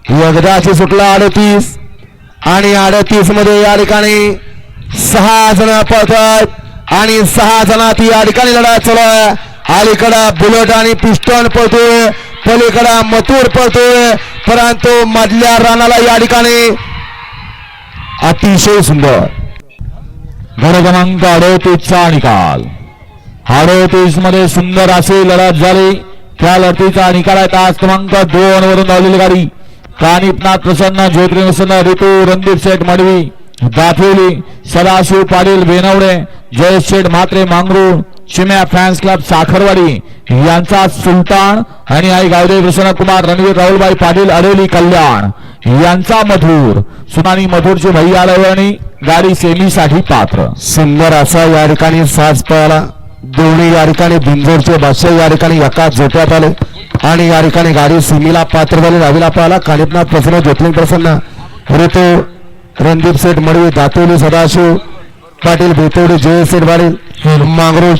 एकदाची सुटला 38 आणि 38 मध्ये या ठिकाणी 6 जण पळतात आणि 6 जणात या ठिकाणी लढा चालू आहे. अलीकडा बुलेट आणि पिस्टन पळतोय, पलीकडा मथुर पळतोय, परंतु मधल्या रानाला या ठिकाणी अतिशय सुंदर गड क्रमांक 38चा निकाल. 38 मध्ये सुंदर अशी लढत झाली. त्या लढतीचा निकाल आहे तास क्रमांक 2 वरून धावलेली गाडी कानिपनाथ प्रसन्न, ज्योतिर्लिंग प्रसन्न, ऋतू, रणदीप शेठ मडवी, दाफोली, सदाशिव पाटील बेनवडे, जयेश शेठ म्हात्रे मांगरूळ, चिम्या फॅन्स क्लब साखरवाडी यांचा सुलतान आणि आई गावदेवी प्रसन्न कुमार, रणवीर राहुलबाई पाटील अडोली कल्याण यांचा मधुर. सुनानी मधुरची भैया आणि गाडी सेमीसाठी पात्र. सुंदर असा या ठिकाणी साज पळाला. दोन्ही या ठिकाणी बिंजोरचे बादशाह या ठिकाणी एका जोट्यात आले आणि या ठिकाणी गाडी सेमीला पात्र झाली. रावीला पळाला कानिपनाथ प्रसन्न, ज्योतिर्लिंग प्रसन्न, ऋतू, रणदीप शेठ मडवी, दातोली, सदाशिव पाटील बेतोडी, जयेश शेठ पाटील मांगरूळ